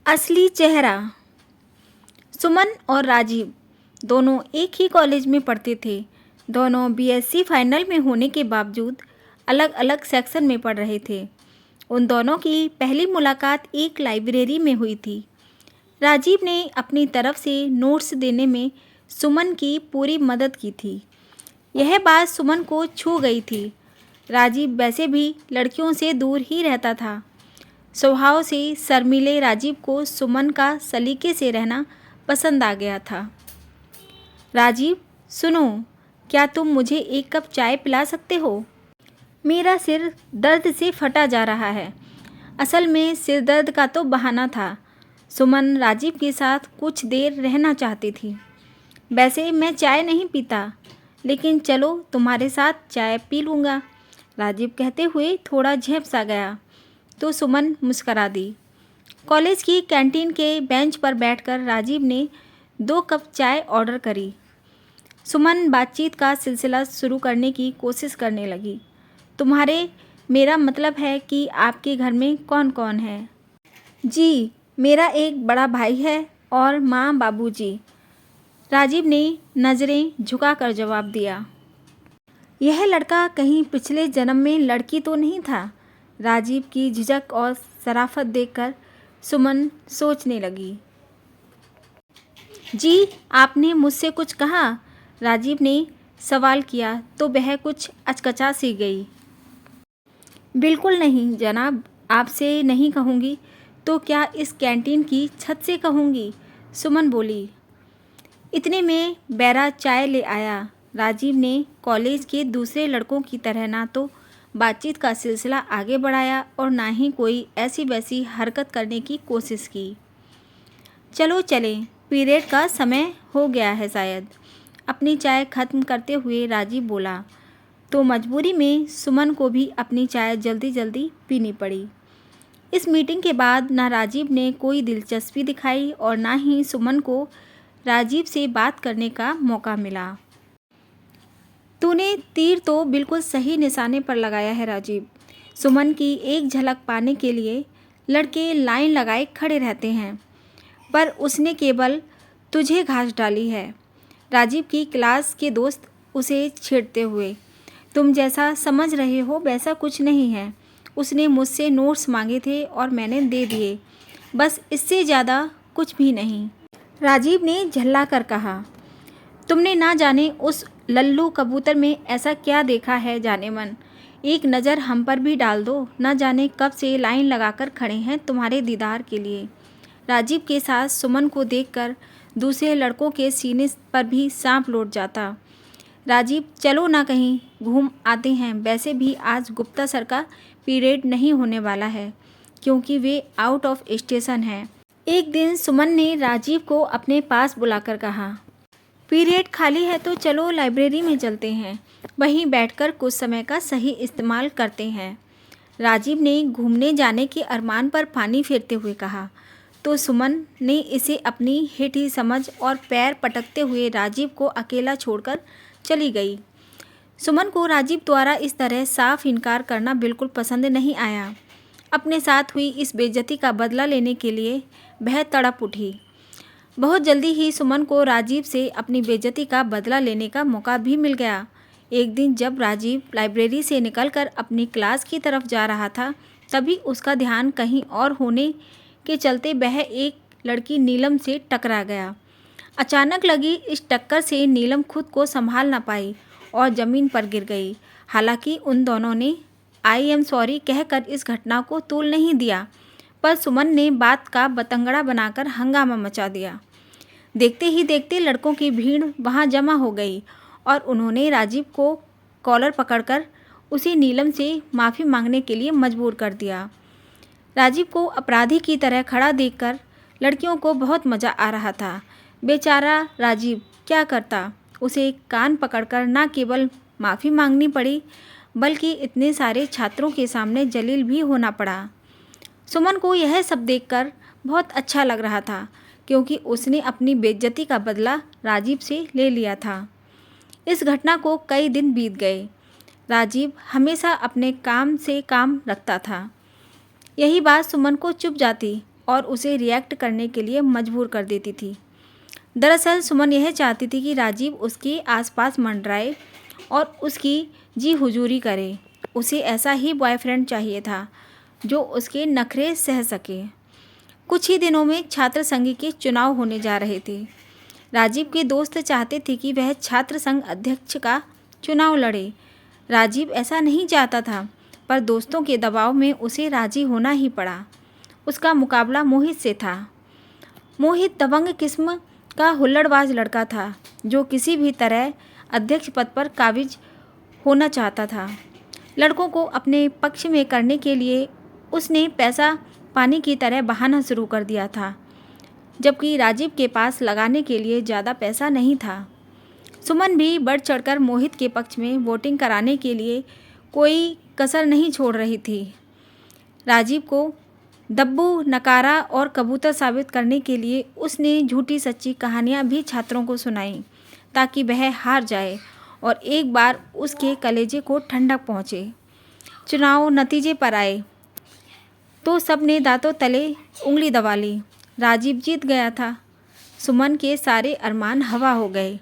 असली चेहरा। सुमन और राजीव दोनों एक ही कॉलेज में पढ़ते थे। दोनों बीएससी फाइनल में होने के बावजूद अलग अलग सेक्शन में पढ़ रहे थे। उन दोनों की पहली मुलाकात एक लाइब्रेरी में हुई थी। राजीव ने अपनी तरफ से नोट्स देने में सुमन की पूरी मदद की थी। यह बात सुमन को छू गई थी। राजीव वैसे भी लड़कियों से दूर ही रहता था। स्वभाव से शर्मीले राजीव को सुमन का सलीके से रहना पसंद आ गया था। राजीव, सुनो, क्या तुम मुझे एक कप चाय पिला सकते हो? मेरा सिर दर्द से फटा जा रहा है। असल में सिर दर्द का तो बहाना था। सुमन राजीव के साथ कुछ देर रहना चाहती थी। वैसे मैं चाय नहीं पीता, लेकिन चलो तुम्हारे साथ चाय पी लूँगा, राजीव कहते हुए थोड़ा झेंप सा गया तो सुमन मुस्करा दी। कॉलेज की कैंटीन के बेंच पर बैठकर राजीव ने 2 कप चाय ऑर्डर करी। सुमन बातचीत का सिलसिला शुरू करने की कोशिश करने लगी। मेरा मतलब है कि आपके घर में कौन कौन है? जी, मेरा एक बड़ा भाई है और माँ बाबूजी, राजीव ने नज़रें झुकाकर जवाब दिया। यह लड़का कहीं पिछले जन्म में लड़की तो नहीं था? राजीव की झिझक और शराफत देखकर सुमन सोचने लगी। जी, आपने मुझसे कुछ कहा? राजीव ने सवाल किया तो वह कुछ अचकचा सी गई। बिल्कुल नहीं जनाब, आपसे नहीं कहूँगी तो क्या इस कैंटीन की छत से कहूँगी, सुमन बोली। इतने में बैरा चाय ले आया। राजीव ने कॉलेज के दूसरे लड़कों की तरह ना तो बातचीत का सिलसिला आगे बढ़ाया और ना ही कोई ऐसी वैसी हरकत करने की कोशिश की। चलो चलें, पीरियड का समय हो गया है शायद, अपनी चाय ख़त्म करते हुए राजीव बोला। तो मजबूरी में सुमन को भी अपनी चाय जल्दी जल्दी पीनी पड़ी। इस मीटिंग के बाद ना राजीव ने कोई दिलचस्पी दिखाई और ना ही सुमन को राजीव से बात करने का मौका मिला। तूने तीर तो बिल्कुल सही निशाने पर लगाया है राजीव। सुमन की एक झलक पाने के लिए लड़के लाइन लगाए खड़े रहते हैं, पर उसने केवल तुझे घास डाली है, राजीव की क्लास के दोस्त उसे छेड़ते हुए। तुम जैसा समझ रहे हो वैसा कुछ नहीं है। उसने मुझसे नोट्स मांगे थे और मैंने दे दिए, बस इससे ज़्यादा कुछ भी नहीं, राजीव ने झल्ला कर कहा। तुमने ना जाने उस लल्लू कबूतर में ऐसा क्या देखा है जाने मन। एक नज़र हम पर भी डाल दो, न जाने कब से लाइन लगाकर खड़े हैं तुम्हारे दीदार के लिए। राजीव के साथ सुमन को देखकर दूसरे लड़कों के सीने पर भी सांप लौट जाता। राजीव, चलो ना कहीं घूम आते हैं। वैसे भी आज गुप्ता सर का पीरियड नहीं होने वाला है क्योंकि वे आउट ऑफ स्टेशन हैं। एक दिन सुमन ने राजीव को अपने पास बुलाकर कहा, पीरियड खाली है तो चलो लाइब्रेरी में चलते हैं, वहीं बैठकर कुछ समय का सही इस्तेमाल करते हैं। राजीव ने घूमने जाने के अरमान पर पानी फेरते हुए कहा तो सुमन ने इसे अपनी हेठी समझ और पैर पटकते हुए राजीव को अकेला छोड़कर चली गई। सुमन को राजीव द्वारा इस तरह साफ इनकार करना बिल्कुल पसंद नहीं आया। अपने साथ हुई इस बेइज्जती का बदला लेने के लिए वह तड़प उठी। बहुत जल्दी ही सुमन को राजीव से अपनी बेइज्जती का बदला लेने का मौका भी मिल गया। एक दिन जब राजीव लाइब्रेरी से निकलकर अपनी क्लास की तरफ जा रहा था, तभी उसका ध्यान कहीं और होने के चलते वह एक लड़की नीलम से टकरा गया। अचानक लगी इस टक्कर से नीलम खुद को संभाल न पाई और ज़मीन पर गिर गई। हालांकि उन दोनों ने आई एम सॉरी कहकर इस घटना को तूल नहीं दिया, पर सुमन ने बात का बतंगड़ा बनाकर हंगामा मचा दिया। देखते ही देखते लड़कों की भीड़ वहां जमा हो गई और उन्होंने राजीव को कॉलर पकड़कर उसी नीलम से माफ़ी मांगने के लिए मजबूर कर दिया। राजीव को अपराधी की तरह खड़ा देखकर लड़कियों को बहुत मज़ा आ रहा था। बेचारा राजीव क्या करता, उसे कान पकड़कर न केवल माफ़ी मांगनी पड़ी बल्कि इतने सारे छात्रों के सामने जलील भी होना पड़ा। सुमन को यह सब देखकर बहुत अच्छा लग रहा था क्योंकि उसने अपनी बेइज्जती का बदला राजीव से ले लिया था। इस घटना को कई दिन बीत गए। राजीव हमेशा अपने काम से काम रखता था। यही बात सुमन को चुभ जाती और उसे रिएक्ट करने के लिए मजबूर कर देती थी। दरअसल सुमन यह चाहती थी कि राजीव उसके आसपास मंडराए और उसकी जी हुजूरी करे। उसे ऐसा ही बॉयफ्रेंड चाहिए था जो उसके नखरे सह सके। कुछ ही दिनों में छात्र संघ के चुनाव होने जा रहे थे। राजीव के दोस्त चाहते थे कि वह छात्र संघ अध्यक्ष का चुनाव लड़े। राजीव ऐसा नहीं चाहता था, पर दोस्तों के दबाव में उसे राजी होना ही पड़ा। उसका मुकाबला मोहित से था। मोहित दबंग किस्म का हुल्लड़बाज लड़का था जो किसी भी तरह अध्यक्ष पद पर काबिज होना चाहता था। लड़कों को अपने पक्ष में करने के लिए उसने पैसा पानी की तरह बहाना शुरू कर दिया था, जबकि राजीव के पास लगाने के लिए ज़्यादा पैसा नहीं था। सुमन भी बढ़ चढ़कर मोहित के पक्ष में वोटिंग कराने के लिए कोई कसर नहीं छोड़ रही थी। राजीव को दब्बू, नकारा और कबूतर साबित करने के लिए उसने झूठी सच्ची कहानियाँ भी छात्रों को सुनाई ताकि वह हार जाए और एक बार उसके कलेजे को ठंडक पहुँचे। चुनाव नतीजे पर आए तो सबने दांतों तले उंगली दबा ली। राजीव जीत गया था। सुमन के सारे अरमान हवा हो गए।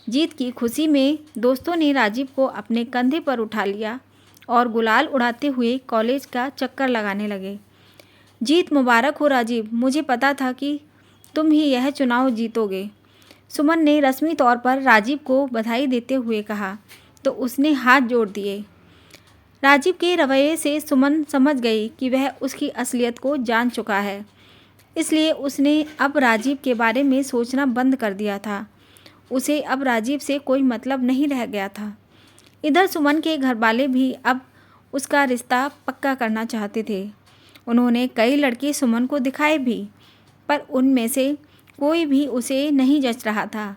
जीत की खुशी में दोस्तों ने राजीव को अपने कंधे पर उठा लिया और गुलाल उड़ाते हुए कॉलेज का चक्कर लगाने लगे। जीत मुबारक हो राजीव, मुझे पता था कि तुम ही यह चुनाव जीतोगे। सुमन ने रस्मी तौर पर राजीव को बधाई देते हुए कहा तो उसने हाथ जोड़ दिए। राजीव के रवैये से सुमन समझ गई कि वह उसकी असलियत को जान चुका है, इसलिए उसने अब राजीव के बारे में सोचना बंद कर दिया था। उसे अब राजीव से कोई मतलब नहीं रह गया था। इधर सुमन के घरवाले भी अब उसका रिश्ता पक्का करना चाहते थे। उन्होंने कई लड़के सुमन को दिखाए भी, पर उनमें से कोई भी उसे नहीं जच रहा था।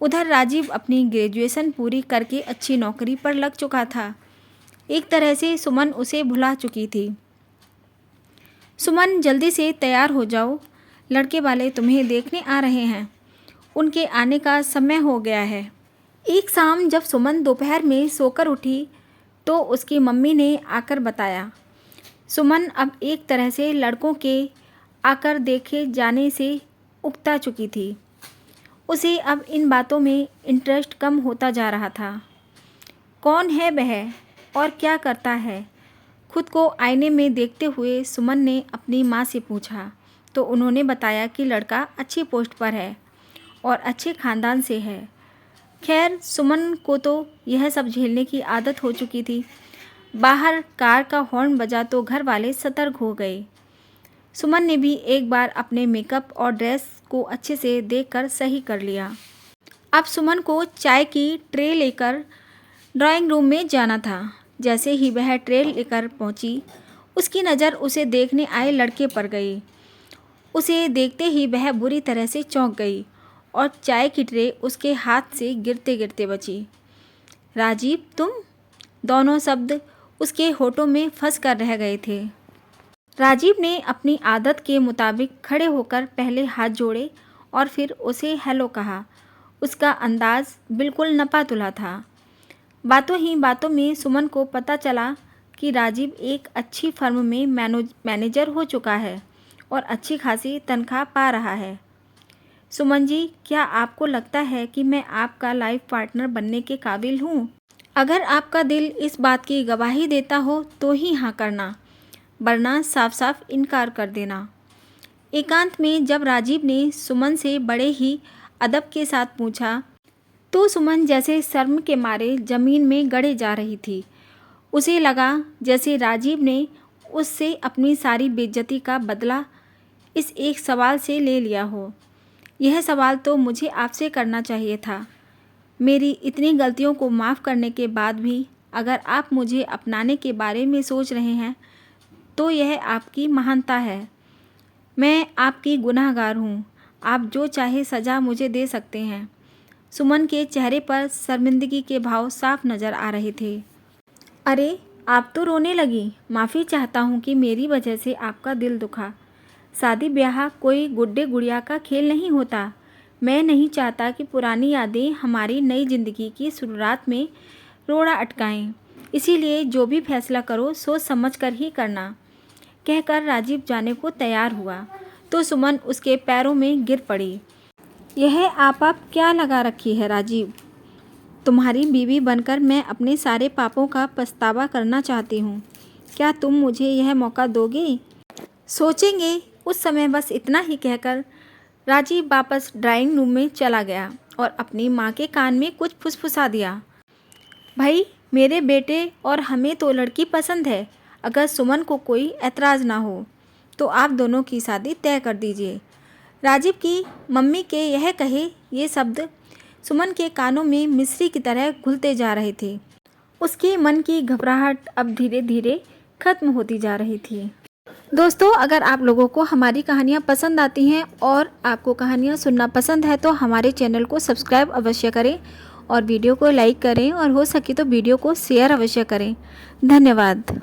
उधर राजीव अपनी ग्रेजुएशन पूरी करके अच्छी नौकरी पर लग चुका था। एक तरह से सुमन उसे भुला चुकी थी। सुमन, जल्दी से तैयार हो जाओ, लड़के वाले तुम्हें देखने आ रहे हैं। उनके आने का समय हो गया है। एक शाम जब सुमन दोपहर में सोकर उठी तो उसकी मम्मी ने आकर बताया। सुमन अब एक तरह से लड़कों के आकर देखे जाने से उकता चुकी थी। उसे अब इन बातों में इंटरेस्ट कम होता जा रहा था। कौन है वह और क्या करता है? खुद को आईने में देखते हुए सुमन ने अपनी माँ से पूछा तो उन्होंने बताया कि लड़का अच्छी पोस्ट पर है और अच्छे ख़ानदान से है। खैर, सुमन को तो यह सब झेलने की आदत हो चुकी थी। बाहर कार का हॉर्न बजा तो घर वाले सतर्क हो गए। सुमन ने भी एक बार अपने मेकअप और ड्रेस को अच्छे से देखकर सही कर लिया। अब सुमन को चाय की ट्रे लेकर ड्राइंग रूम में जाना था। जैसे ही वह ट्रे लेकर पहुंची, उसकी नज़र उसे देखने आए लड़के पर गई। उसे देखते ही वह बुरी तरह से चौंक गई और चाय की ट्रे उसके हाथ से गिरते गिरते बची। राजीव, तुम? दोनों शब्द उसके होठों में फंस कर रह गए थे। राजीव ने अपनी आदत के मुताबिक खड़े होकर पहले हाथ जोड़े और फिर उसे हेलो कहा। उसका अंदाज बिल्कुल नपा-तुला था। बातों ही बातों में सुमन को पता चला कि राजीव एक अच्छी फर्म में मैनेजर हो चुका है और अच्छी खासी तनख्वाह पा रहा है। सुमन जी, क्या आपको लगता है कि मैं आपका लाइफ पार्टनर बनने के काबिल हूँ? अगर आपका दिल इस बात की गवाही देता हो तो ही हाँ करना, वरना साफ साफ इनकार कर देना। एकांत में जब राजीव ने सुमन से बड़े ही अदब के साथ पूछा तो सुमन जैसे शर्म के मारे ज़मीन में गड़े जा रही थी। उसे लगा जैसे राजीव ने उससे अपनी सारी बेइज्जती का बदला इस एक सवाल से ले लिया हो। यह सवाल तो मुझे आपसे करना चाहिए था। मेरी इतनी गलतियों को माफ़ करने के बाद भी अगर आप मुझे अपनाने के बारे में सोच रहे हैं तो यह आपकी महानता है। मैं आपकी गुनहगार हूँ। आप जो चाहे सज़ा मुझे दे सकते हैं। सुमन के चेहरे पर शर्मिंदगी के भाव साफ नज़र आ रहे थे। अरे, आप तो रोने लगी। माफ़ी चाहता हूँ कि मेरी वजह से आपका दिल दुखा। शादी ब्याह कोई गुड्डे गुड़िया का खेल नहीं होता। मैं नहीं चाहता कि पुरानी यादें हमारी नई ज़िंदगी की शुरुआत में रोड़ा अटकाएं। इसीलिए जो भी फैसला करो सोच समझ कर ही करना। कहकर राजीव जाने को तैयार हुआ तो सुमन उसके पैरों में गिर पड़ी। यह आप क्या लगा रखी है राजीव? तुम्हारी बीवी बनकर मैं अपने सारे पापों का पछतावा करना चाहती हूँ। क्या तुम मुझे यह मौका दोगे? सोचेंगे उस समय। बस इतना ही कहकर राजीव वापस ड्राइंग रूम में चला गया और अपनी माँ के कान में कुछ फुसफुसा दिया। भाई, मेरे बेटे और हमें तो लड़की पसंद है। अगर सुमन को कोई ऐतराज़ ना हो तो आप दोनों की शादी तय कर दीजिए। राजीव की मम्मी के यह कहे ये शब्द सुमन के कानों में मिश्री की तरह घुलते जा रहे थे। उसके मन की घबराहट अब धीरे धीरे खत्म होती जा रही थी। दोस्तों, अगर आप लोगों को हमारी कहानियाँ पसंद आती हैं और आपको कहानियाँ सुनना पसंद है तो हमारे चैनल को सब्सक्राइब अवश्य करें और वीडियो को लाइक करें और हो सके तो वीडियो को शेयर अवश्य करें। धन्यवाद।